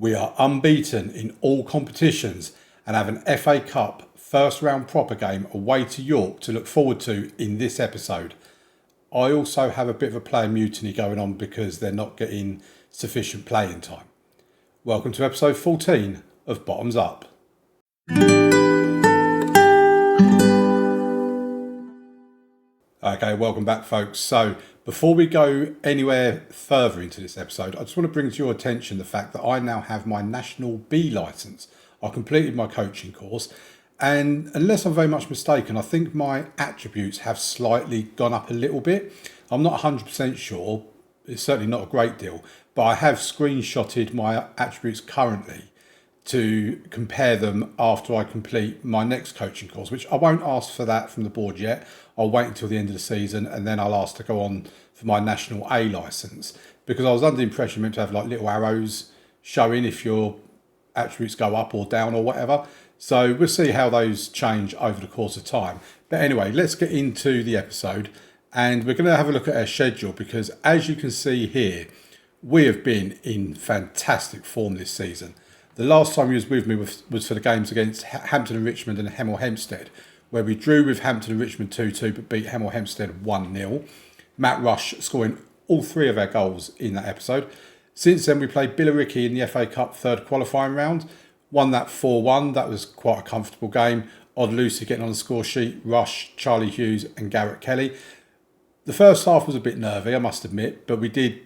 We are unbeaten in all competitions and have an FA Cup first round proper game away to York to look forward to in this episode. I also have a bit of a player mutiny going on because they're not getting sufficient playing time. Welcome to episode 14 of Bottoms Up. Okay, welcome back folks. So before we go anywhere further into this episode, I just want to bring to your attention the fact that I now have my National B licence. I completed my coaching course, and unless I'm very much mistaken, I think my attributes have slightly gone up a little bit. I'm not 100% sure, it's certainly not a great deal, but I have screenshotted my attributes currently to compare them after I complete my next coaching course, which I won't ask for that from the board yet. I'll wait until the end of the season and then I'll ask to go on for my National A licence, because I was under the impression you're meant to have like little arrows showing if your attributes go up or down or whatever. So we'll see how those change over the course of time. But anyway, let's get into the episode and we're going to have a look at our schedule, because as you can see here, we have been in fantastic form this season. The last time you was with me was for the games against Hampton and Richmond and Hemel Hempstead, where we drew with Hampton and Richmond 2-2 but beat Hemel Hempstead 1-0. Matt Rush scoring all three of our goals in that episode. Since then we played Billericay in the FA Cup third qualifying round, won that 4-1. That was quite a comfortable game. Odd Lucy getting on the score sheet, Rush, Charlie Hughes and Garrett Kelly. The first half was a bit nervy, I must admit, but we did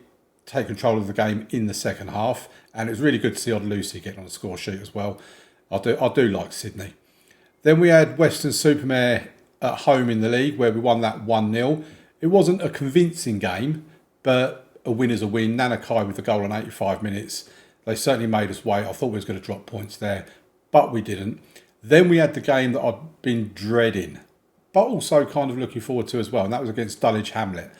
take control of the game in the second half, and it was really good to see Odd Lucy getting on the score sheet as well. I do like Sydney. Then we had Western-super-Mare at home in the league, where we won that 1-0. It wasn't a convincing game, but a win is a win. Nanakai with the goal on 85 minutes. They certainly made us wait. I thought we was going to drop points there, but we didn't. Then we had the game that I'd been dreading, but also kind of looking forward to as well, and that was against Dulwich Hamlet.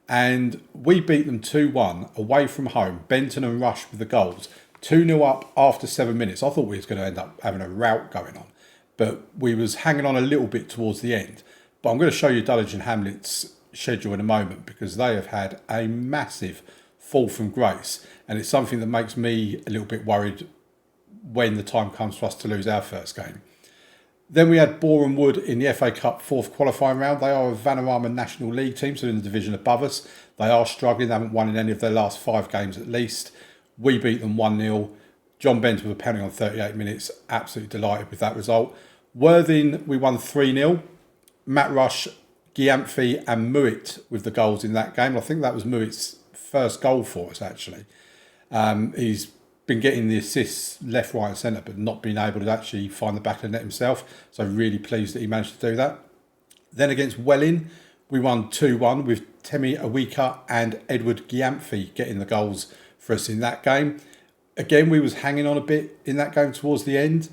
And we beat them 2-1 away from home. Benton and Rush with the goals. 2-0 up after 7 minutes. I thought we was going to end up having a rout going on, but we was hanging on a little bit towards the end. But I'm going to show you Dulwich and Hamlet's schedule in a moment, because they have had a massive fall from grace, and it's something that makes me a little bit worried when the time comes for us to lose our first game. Then we had Boreham Wood in the FA Cup fourth qualifying round. They are a Vanarama National League team, so in the division above us. They are struggling. They haven't won in any of their last 5 games at least. We beat them 1-0. John Benton with a penalty on 38 minutes. Absolutely delighted with that result. Worthing, we won 3-0. Matt Rush, Gyamfi and Muit with the goals in that game. I think that was Muit's first goal for us, actually. He's been getting the assists left, right and centre, but not being able to actually find the back of the net himself. So really pleased that he managed to do that. Then against Welling, we won 2-1 with Temi Awika and Edward Gyamfi getting the goals for us in that game. Again, we was hanging on a bit in that game towards the end,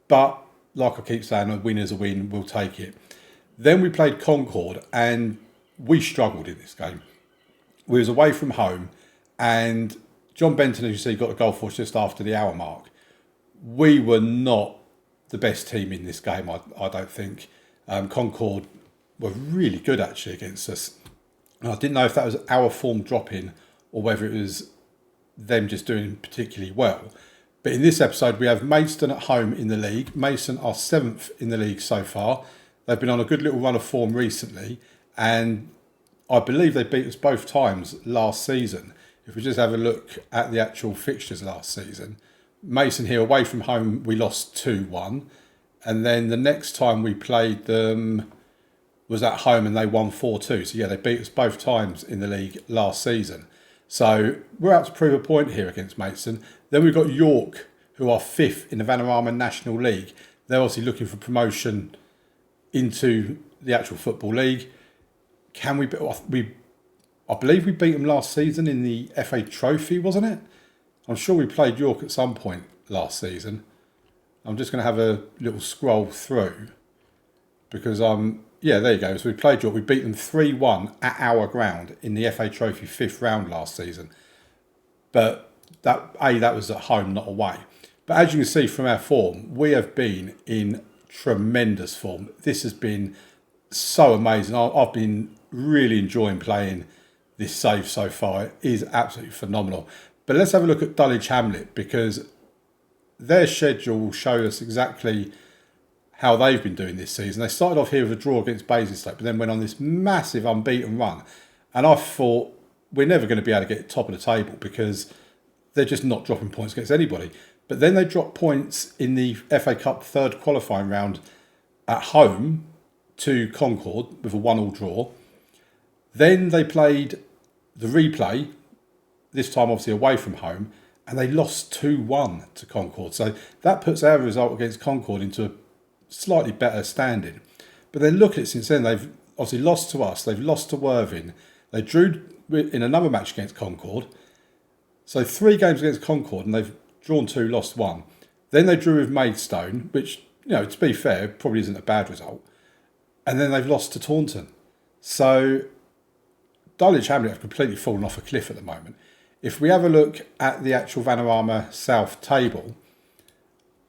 but like I keep saying, a win is a win, we'll take it. Then we played Concord and we struggled in this game. We was away from home and John Benton, as you see, got a goal for us just after the hour mark. We were not the best team in this game, I don't think. Concord were really good actually against us. And I didn't know if that was our form dropping or whether it was them just doing particularly well. But in this episode, we have Maidstone at home in the league. Maidstone are 7th in the league so far. They've been on a good little run of form recently, and I believe they beat us both times last season. If we just have a look at the actual fixtures last season, Maidstone here away from home, we lost 2-1. And then the next time we played them was at home and they won 4-2. So yeah, they beat us both times in the league last season. So we're out to prove a point here against Maidstone. Then we've got York, who are 5th in the Vanarama National League. They're obviously looking for promotion into the actual Football League. I believe we beat them last season in the FA Trophy, wasn't it? I'm sure we played York at some point last season. I'm just going to have a little scroll through because yeah, there you go. So we played York. We beat them 3-1 at our ground in the FA Trophy 5th round last season. But that was at home, not away. But as you can see from our form, we have been in tremendous form. This has been so amazing. I've been really enjoying playing this save so far. It is absolutely phenomenal. But let's have a look at Dulwich Hamlet, because their schedule will show us exactly how they've been doing this season. They started off here with a draw against Basingstoke, but then went on this massive unbeaten run. And I thought, we're never going to be able to get top of the table because they're just not dropping points against anybody. But then they dropped points in the FA Cup third qualifying round at home to Concord with a 1-1 draw. Then they played the replay, this time obviously away from home, and they lost 2-1 to Concord. So that puts our result against Concord into a slightly better standing. But then look at it since then. They've obviously lost to us. They've lost to Worthing. They drew in another match against Concord. So 3 games against Concord, and they've drawn 2, lost 1. Then they drew with Maidstone, which, to be fair, probably isn't a bad result. And then they've lost to Taunton. So Dulwich Hamlet have completely fallen off a cliff at the moment. If we have a look at the actual Vanarama South table,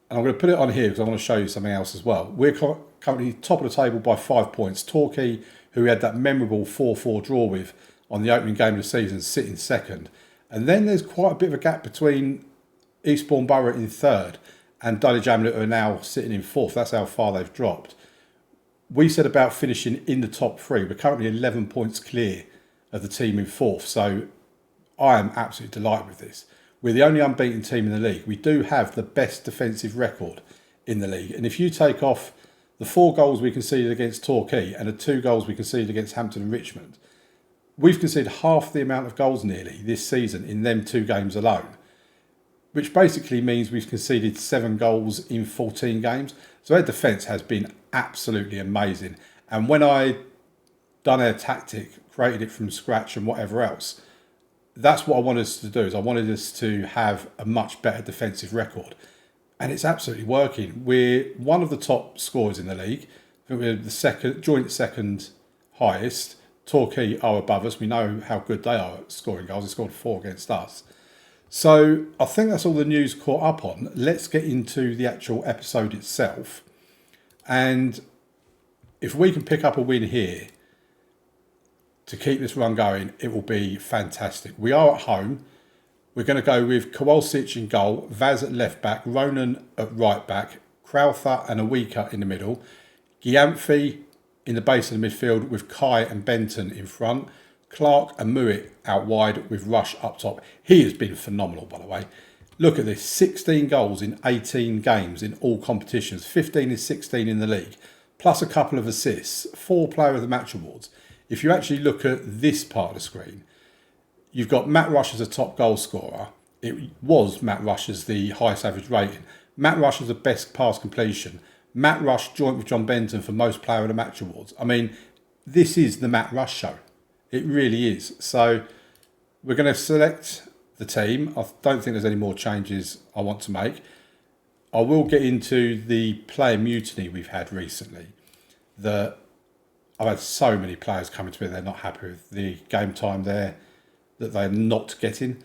and I'm going to put it on here because I want to show you something else as well. We're currently top of the table by 5 points. Torquay, who we had that memorable 4-4 draw with on the opening game of the season, sitting second. And then there's quite a bit of a gap between Eastbourne Borough in third and Dulwich Hamlet, who are now sitting in fourth. That's how far they've dropped. We said about finishing in the top 3. We're currently 11 points clear of the team in fourth. So I am absolutely delighted with this. We're the only unbeaten team in the league. We do have the best defensive record in the league. And if you take off the 4 goals we conceded against Torquay and the 2 goals we conceded against Hampton and Richmond, we've conceded half the amount of goals nearly this season in them 2 games alone, which basically means we've conceded 7 goals in 14 games. So our defence has been absolutely amazing. And when I done our tactic, created it from scratch and whatever else, that's what I wanted us to do. Is I wanted us to have a much better defensive record. And it's absolutely working. We're one of the top scorers in the league. I think we're the joint second highest. Torquay are above us. We know how good they are at scoring goals. They scored 4 against us. So I think that's all the news caught up on. Let's get into the actual episode itself. And if we can pick up a win here to keep this run going, it will be fantastic. We are at home. We're going to go with Kowalczyk in goal, Vaz at left back, Ronan at right back, Crowther and Awika in the middle, Gyamfi in the base of the midfield with Kai and Benton in front, Clark and Muitt out wide with Rush up top. He has been phenomenal, by the way. Look at this, 16 goals in 18 games in all competitions, 15 and 16 in the league, plus a couple of assists, 4 Player of the Match awards. If you actually look at this part of the screen, you've got Matt Rush as a top goal scorer. It was Matt Rush as the highest average rating. Matt Rush as the best pass completion. Matt Rush joint with John Benton for most Player of the Match awards. I mean, this is the Matt Rush show. It really is. So we're going to select the team. I don't think there's any more changes I want to make. I will get into the player mutiny we've had recently. I've had so many players coming to me, they're not happy with the game time there that they're not getting.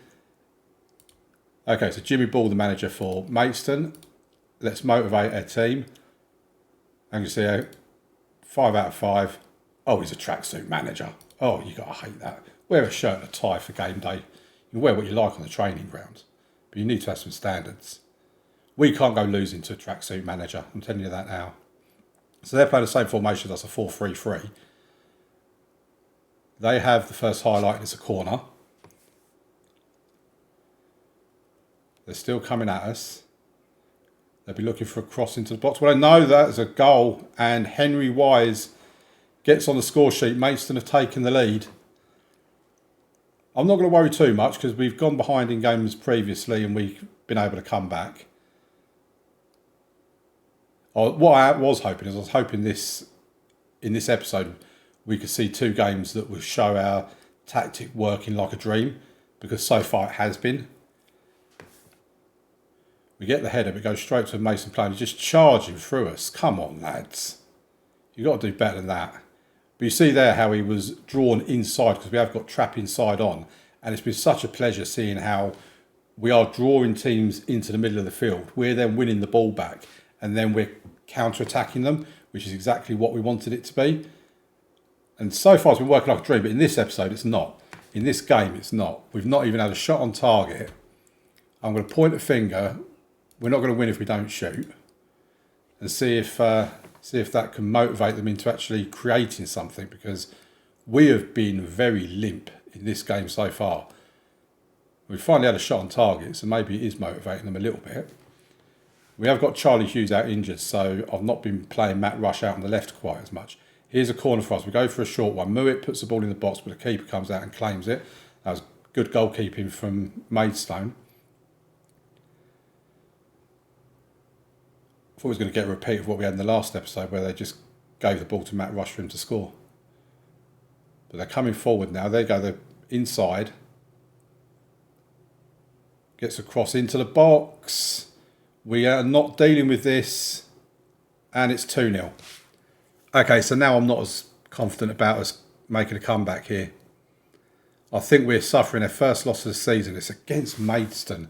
Okay, so Jimmy Ball, the manager for Maidstone. Let's motivate our team. And you see, 5 out of 5. Oh, he's a tracksuit manager. Oh, you got to hate that. Wear a shirt and a tie for game day. You can wear what you like on the training ground. But you need to have some standards. We can't go losing to a tracksuit manager. I'm telling you that now. So they're playing the same formation as a 4-3-3. They have the first highlight, it's a corner. They're still coming at us. They'll be looking for a cross into the box. Well, I know that is a goal, and Henry Wise gets on the score sheet. Maidstone have taken the lead. I'm not going to worry too much because we've gone behind in games previously and we've been able to come back. What I was hoping is, I was hoping in this episode we could see 2 games that will show our tactic working like a dream, because so far it has been. We get the header, but goes straight to a Mason player, just charging through us. Come on, lads. You've got to do better than that. But you see there how he was drawn inside, because we have got trap inside on, and it's been such a pleasure seeing how we are drawing teams into the middle of the field. We're then winning the ball back, and then we're counter-attacking them, which is exactly what we wanted it to be. And so far it's been working like a dream, but in this episode it's not. In this game it's not. We've not even had a shot on target. I'm going to point a finger. we're not going to win if we don't shoot, and see if that can motivate them into actually creating something, because we have been very limp in this game so far. We finally had a shot on target, so maybe it is motivating them a little bit. We have got Charlie Hughes out injured, so I've not been playing Matt Rush out on the left quite as much. Here's a corner for us. We go for a short one. Mouet puts the ball in the box, but the keeper comes out and claims it. That was good goalkeeping from Maidstone. I thought we was going to get a repeat of what we had in the last episode, where they just gave the ball to Matt Rush for him to score. But they're coming forward now. There you go. They're inside. Gets a cross into the box. We are not dealing with this. And it's 2-0. Okay, so now I'm not as confident about us making a comeback here. I think we're suffering our first loss of the season. It's against Maidstone.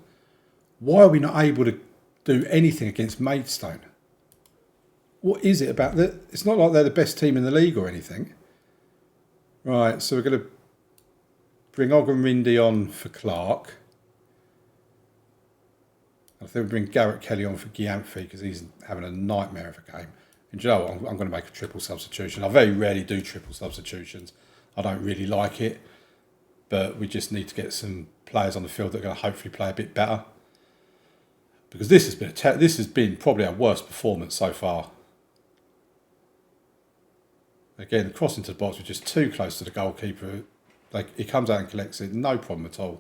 Why are we not able to do anything against Maidstone? What is it about that? It's not like they're the best team in the league or anything. Right, so we're going to bring Ogunrindi on for Clark. I think we bring Garrett Kelly on for Giampfi because he's having a nightmare of a game. And you know what? I'm going to make a triple substitution. I very rarely do triple substitutions. I don't really like it. But we just need to get some players on the field that are going to hopefully play a bit better. Because this has been probably our worst performance so far. Again, the cross into the box was just too close to the goalkeeper. He comes out and collects it, no problem at all.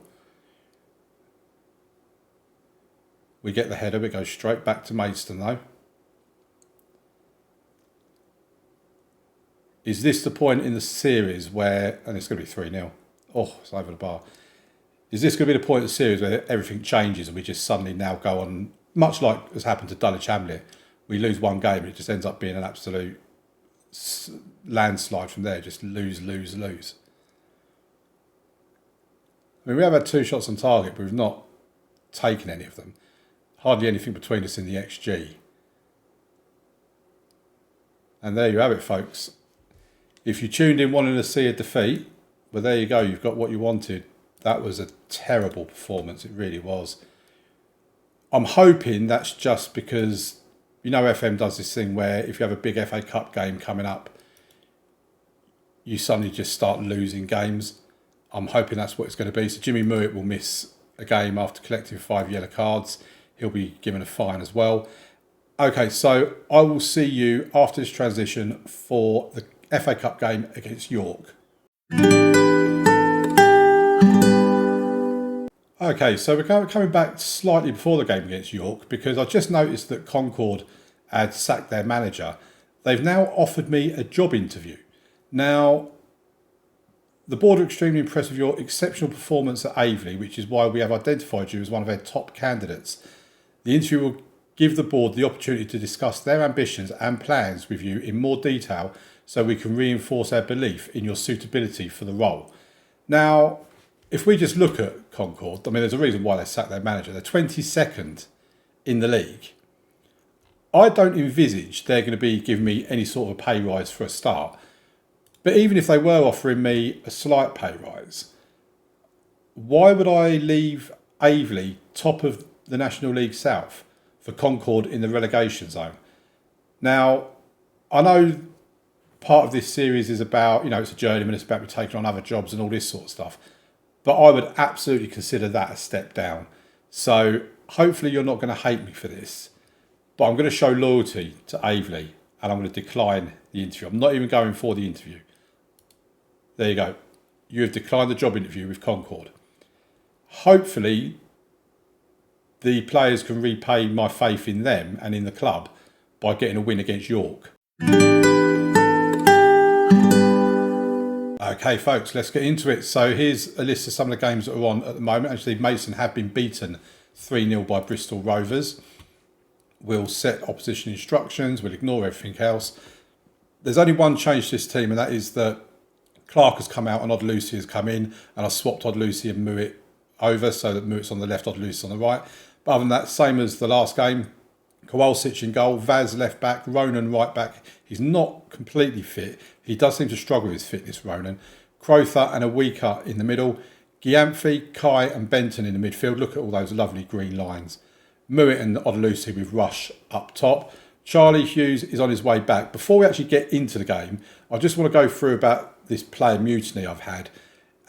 We get the header, it goes straight back to Maidstone though. Is this the point in the series where, and it's going to be 3-0. Oh, it's over the bar. Is this going to be the point of the series where everything changes and we just suddenly now go on, much like has happened to Dulwich Hamlet? We lose one game and it just ends up being an absolute landslide from there. Just lose. I mean, we have had 2 shots on target, but we've not taken any of them. Hardly anything between us in the XG. And there you have it, folks. If you tuned in wanting to see a defeat, well, there you go. You've got what you wanted. That was a terrible performance. It really was. I'm hoping that's just because, you know, FM does this thing where if you have a big FA Cup game coming up, you suddenly just start losing games. I'm hoping that's what it's going to be. So Jimmy Mouet will miss a game after collecting 5 yellow cards. He'll be given a fine as well. Okay, so I will see you after this transition for the FA Cup game against York. Okay, so we're coming back slightly before the game against York because I just noticed that Concord had sacked their manager. They've now offered me a job interview. Now, the board are extremely impressed with your exceptional performance at Aveley, which is why we have identified you as one of their top candidates. The interview will give the board the opportunity to discuss their ambitions and plans with you in more detail so we can reinforce our belief in your suitability for the role. Now, if we just look at Concord, I mean, there's a reason why they sacked their manager. They're 22nd in the league. I don't envisage they're going to be giving me any sort of pay rise for a start. But even if they were offering me a slight pay rise, why would I leave Aveley top of the National League South for Concord in the relegation zone? Now, I know part of this series is about, it's a journeyman, it's about me taking on other jobs and all this sort of stuff. But I would absolutely consider that a step down. So hopefully you're not going to hate me for this. But I'm going to show loyalty to Aveley and I'm going to decline the interview. I'm not even going for the interview. There you go. You have declined the job interview with Concord. Hopefully the players can repay my faith in them and in the club by getting a win against York. Okay, folks, let's get into it. So here's a list of some of the games that are on at the moment. Actually, Maidstone have been beaten 3-0 by Bristol Rovers. We'll set opposition instructions. We'll ignore everything else. There's only one change to this team, and that is that Clark has come out and Odd Lucy has come in, and I swapped Odd Lucy and Mouet over so that Mouet's on the left, Odd Lucy's on the right. But other than that, same as the last game. Kowalczyk in goal, Vaz left back, Ronan right back. He's not completely fit. He does seem to struggle with his fitness, Ronan. Crowther and Awika in the middle. Giampfi, Kai and Benton in the midfield. Look at all those lovely green lines. Mewett and Odelusi with Rush up top. Charlie Hughes is on his way back. Before we actually get into the game, I just want to go through about this player mutiny I've had.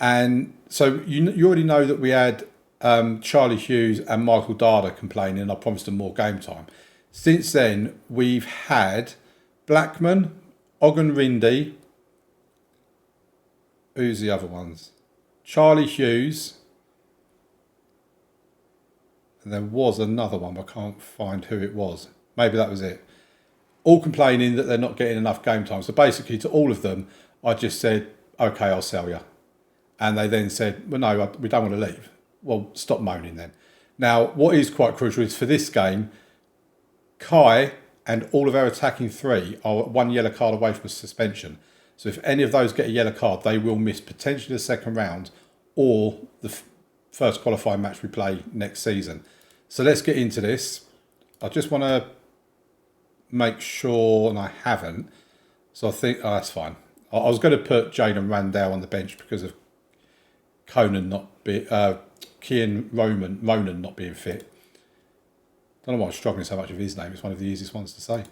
And so you already know that we had Charlie Hughes and Michael Dada complaining. I promised them more game time. Since then, we've had Blackman, Ogunrindi. Who's the other ones? Charlie Hughes. And there was another one, but I can't find who it was. Maybe that was it. All complaining that they're not getting enough game time. So basically to all of them, I just said, okay, I'll sell you. And they then said, well, no, we don't want to leave. Well, stop moaning then. Now, what is quite crucial is for this game, Kai and all of our attacking three are 1 yellow card away from a suspension. So if any of those get a yellow card, they will miss potentially the second round or the first qualifying match we play next season. So let's get into this. I just want to make sure, and I haven't. So I think, that's fine. I was going to put Jaden Randall on the bench because of Conan Kian Ronan not being fit. Don't know why I'm struggling so much with his name. It's one of the easiest ones to say.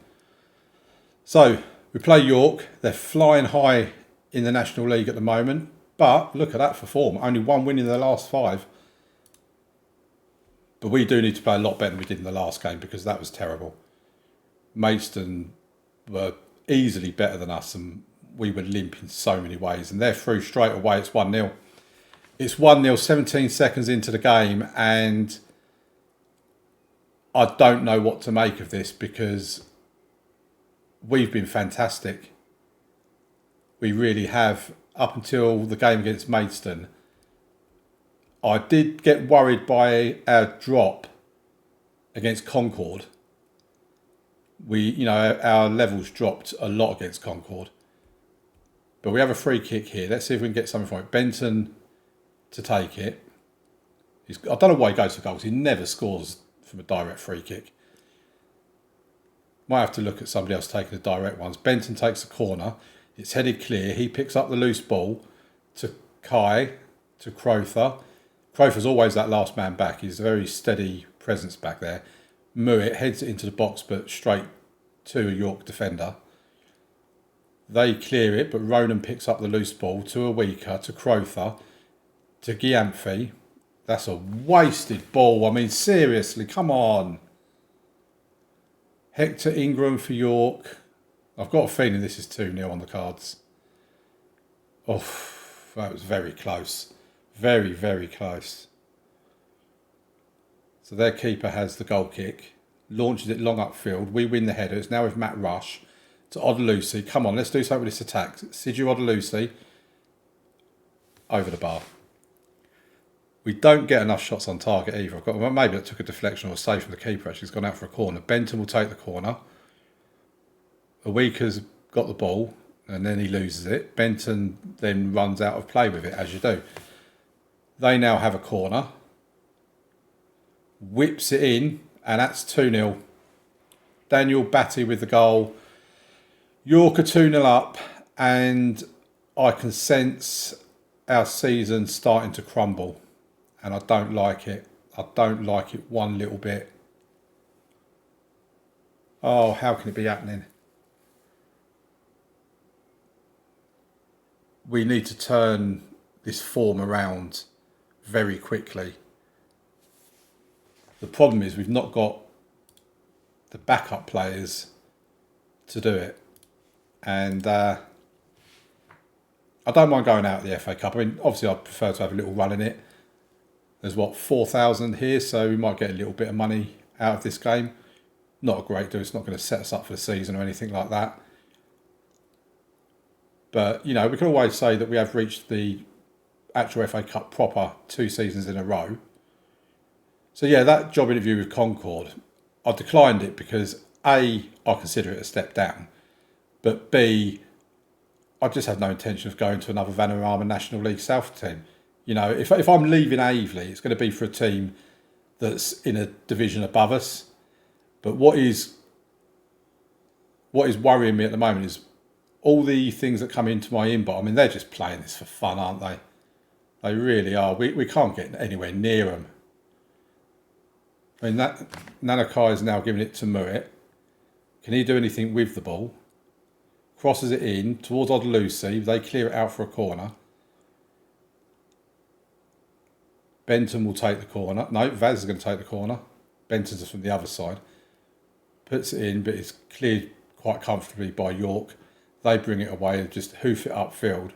So we play York. They're flying high in the National League at the moment. But look at that for form. Only one win in their last 5. But we do need to play a lot better than we did in the last game because that was terrible. Maidstone were easily better than us and we were limp in so many ways. And they're through straight away. It's 1-0. It's 1-0, 17 seconds into the game. And I don't know what to make of this because we've been fantastic. We really have. Up until the game against Maidstone, I did get worried by our drop against Concord. Our levels dropped a lot against Concord. But we have a free kick here. Let's see if we can get something from it. Benton to take it. I don't know why he goes for goals. He never scores from a direct free kick. Might have to look at somebody else taking the direct ones. Benton takes the corner. It's headed clear. He picks up the loose ball to Kai, to Crowther. Crowther's always that last man back. He's a very steady presence back there. Mewett heads it into the box, but straight to a York defender. They clear it, but Ronan picks up the loose ball to a weaker, to Crowther, to Giamphi. That's a wasted ball. I mean, seriously, come on. Hector Ingram for York. I've got a feeling this is 2-0 on the cards. Oh, that was very close. Very, very close. So their keeper has the goal kick. Launches it long upfield. We win the header. It's now with Matt Rush to Odelusi. Come on, let's do something with this attack. Sidhu Odelusi. Over the bar. We don't get enough shots on target either. Maybe it took a deflection or a save from the keeper. Actually, he's gone out for a corner. Benton will take the corner. Awika's got the ball and then he loses it. Benton then runs out of play with it, as you do. They now have a corner. Whips it in, and that's 2-0. Daniel Batty with the goal. York are 2-0 up, and I can sense our season starting to crumble. And I don't like it. I don't like it one little bit. Oh, how can it be happening? We need to turn this form around very quickly. The problem is we've not got the backup players to do it. And I don't mind going out of the FA Cup. I mean, obviously I'd prefer to have a little run in it. There's 4,000 here, so we might get a little bit of money out of this game. Not a great deal. It's not going to set us up for the season or anything like that. But, we can always say that we have reached the actual FA Cup proper 2 seasons in a row. So, yeah, that job interview with Concord, I declined it because, A, I consider it a step down. But, B, I just have no intention of going to another Vanarama National League South team. If I'm leaving Aveley, it's going to be for a team that's in a division above us. But what is worrying me at the moment is all the things that come into my inbox. I mean, they're just playing this for fun, aren't they? They really are. We can't get anywhere near them. I mean, that Nanakai is now giving it to Murray. Can he do anything with the ball? Crosses it in towards Odelusi. They clear it out for a corner. Benton will take the corner. No, Vaz is going to take the corner. Benton's from the other side. Puts it in, but it's cleared quite comfortably by York. They bring it away and just hoof it upfield.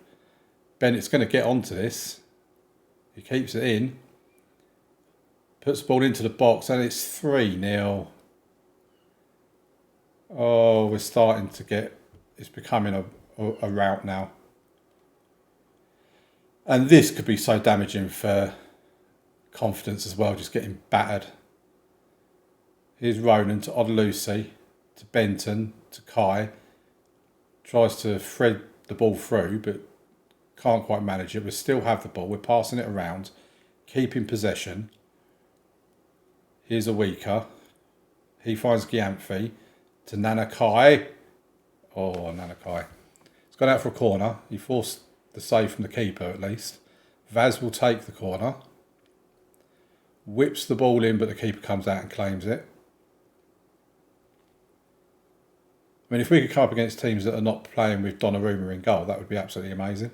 Bennett's going to get onto this. He keeps it in. Puts the ball into the box, and it's 3-0. Oh, we're starting to get... It's becoming a rout now. And this could be so damaging for confidence as well, just getting battered. Here's Ronan to Odelusi, to Benton, to Kai. Tries to thread the ball through, but can't quite manage it. We still have the ball. We're passing it around, keeping possession. Here's a weaker. He finds Gyamfi to Nanakai. Oh, Nanakai. It's gone out for a corner. He forced the save from the keeper at least. Vaz will take the corner. Whips the ball in, but the keeper comes out and claims it. I mean, if we could come up against teams that are not playing with Donnarumma in goal, that would be absolutely amazing.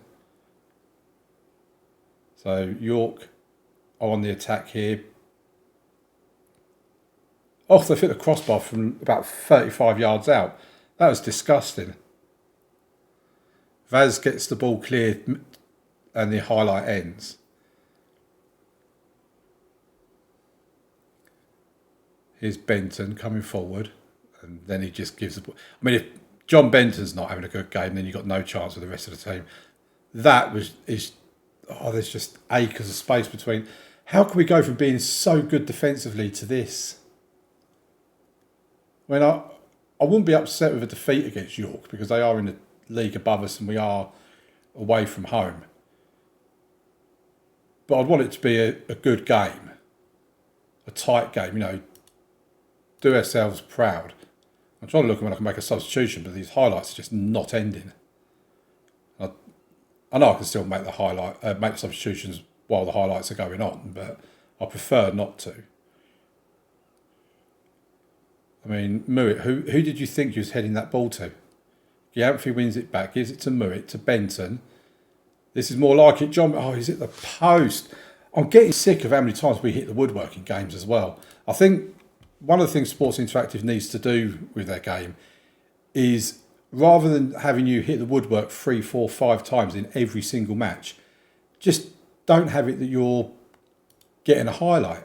So York are on the attack here. Oh, they hit the crossbar from about 35 yards out. That was disgusting. Vaz gets the ball cleared and the highlight ends. Here's Benton coming forward, and then he just gives the ball. I mean, if John Benton's not having a good game, then you've got no chance with the rest of the team. There's just acres of space between. How can we go from being so good defensively to this? When I wouldn't be upset with a defeat against York because they are in the league above us and we are away from home. But I'd want it to be a good game, a tight game, do ourselves proud. I'm trying to look when I can make a substitution, but these highlights are just not ending. I know I can still make the substitutions while the highlights are going on, but I prefer not to. I mean, Murray, who did you think you was heading that ball to? Gyamfi wins it back, gives it to Murray, to Benton. This is more like it. John, he's at the post. I'm getting sick of how many times we hit the woodwork in games as well. I think one of the things Sports Interactive needs to do with their game is, rather than having you hit the woodwork 3, 4, 5 times in every single match, just don't have it that you're getting a highlight.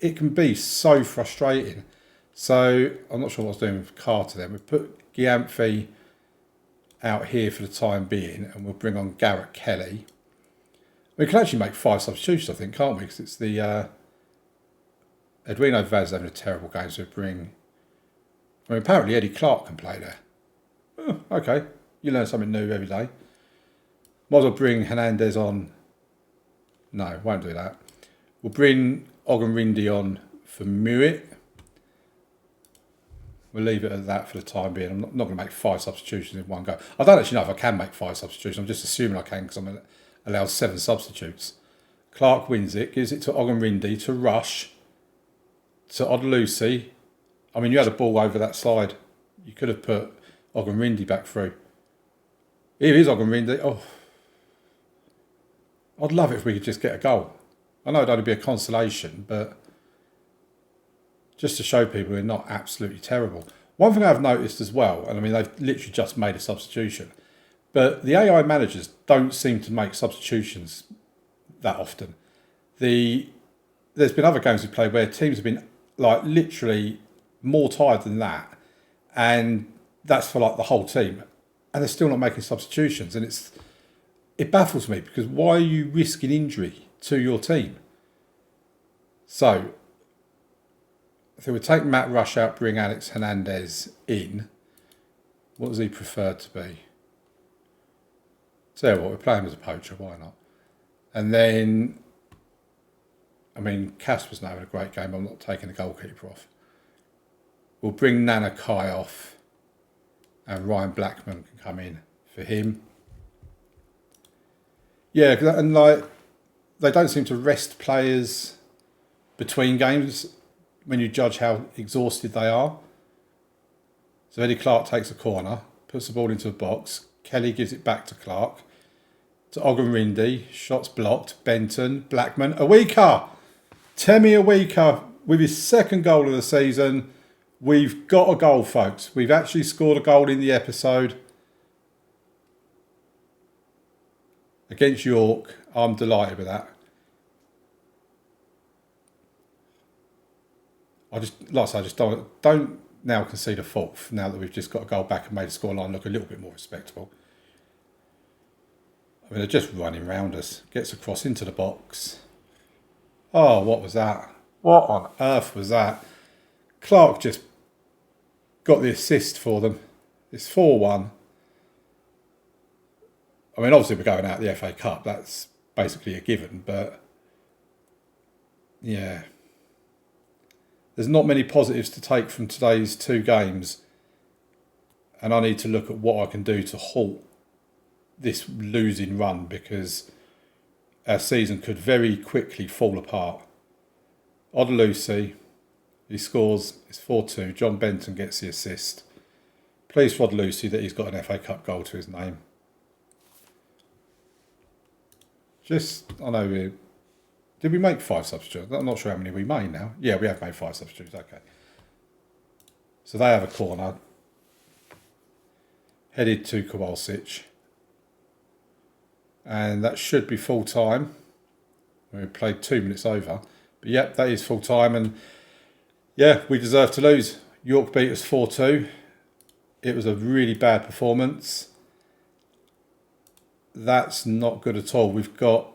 It can be so frustrating. So I'm not sure what I was doing with Carter then. We put Gyamfi out here for the time being, and we'll bring on Garrett Kelly. We can actually make 5 substitutions, I think, can't we? Because it's the Edwino Vaz having a terrible game, so apparently Eddie Clark can play there. Oh, okay, you learn something new every day. Might as well bring Hernandez on. No, won't do that. We'll bring Ogunrindi on for Murray. We'll leave it at that for the time being. I'm not going to make 5 substitutions in one go. I don't actually know if I can make 5 substitutions. I'm just assuming I can because I'm allowed 7 substitutes. Clark wins it, gives it to Ogunrindi to rush to Odelusi. I mean, you had a ball over that slide. You could have put Ogunrindi back through. Here is Ogunrindi. Oh, I'd love it if we could just get a goal. I know it'd only be a consolation, but just to show people we're not absolutely terrible. One thing I've noticed as well, and I mean, they've literally just made a substitution, but the AI managers don't seem to make substitutions that often. There's been other games we've played where teams have been like literally more tired than that, and that's for like the whole team, and they're still not making substitutions, and it baffles me because why are you risking injury to your team? So I think we'll take Matt Rush out, bring Alex Hernandez in. What does he prefer to be? Tell you what, we're playing as a poacher, why not? And then, I mean, Casper's not having a great game. I'm not taking the goalkeeper off. We'll bring Nana Kai off, and Ryan Blackman can come in for him. Yeah, and like they don't seem to rest players between games when you judge how exhausted they are. So Eddie Clark takes a corner, puts the ball into a box. Kelly gives it back to Clark. To Ogunrindi, shots blocked. Benton, Blackman, Awika. Temi Awika with his second goal of the season. We've got a goal, folks. We've actually scored a goal in the episode against York. I'm delighted with that. I just don't now concede a fourth now that we've just got a goal back and made the scoreline look a little bit more respectable. I mean, they're just running round us. Gets across into the box. Oh, what was that? What on earth was that? Clark just got the assist for them. It's 4-1. I mean, obviously we're going out the FA Cup. That's basically a given. But, yeah. There's not many positives to take from today's two games. And I need to look at what I can do to halt this losing run, because our season could very quickly fall apart. Odelusi, he scores, it's 4-2. John Benton gets the assist. Pleased for Odelusi that he's got an FA Cup goal to his name. Did we make 5 substitutes? I'm not sure how many we made now. Yeah, we have made 5 substitutes, okay. So they have a corner. Headed to Kowalczyk. And that should be full time. We played 2 minutes over. But yep, that is full time. And yeah, we deserve to lose. York beat us 4-2. It was a really bad performance. That's not good at all. We've got,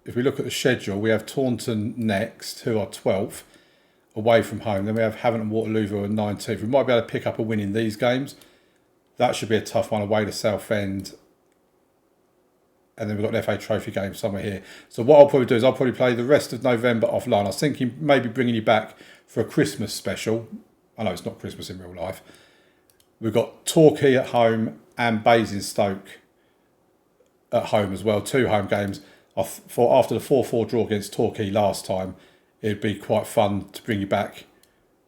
if we look at the schedule, we have Taunton next, who are 12th, away from home. Then we have Havant and Waterloo, who are 19th. We might be able to pick up a win in these games. That should be a tough one, away to Southend. And then we've got an FA Trophy game somewhere here. So what I'll probably do is I'll probably play the rest of November offline. I was thinking maybe bringing you back for a Christmas special. I know it's not Christmas in real life. We've got Torquay at home and Basingstoke at home as well. 2 home games. I thought after the 4-4 draw against Torquay last time, it'd be quite fun to bring you back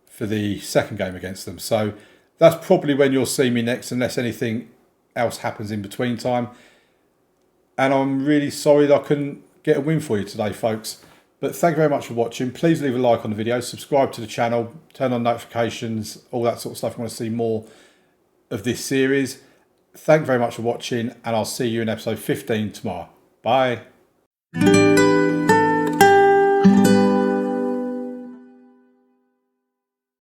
for the second game against them. So that's probably when you'll see me next, unless anything else happens in between time. And I'm really sorry that I couldn't get a win for you today, folks. But thank you very much for watching. Please leave a like on the video, subscribe to the channel, turn on notifications, all that sort of stuff if you want to see more of this series. Thank you very much for watching, and I'll see you in episode 15 tomorrow. Bye.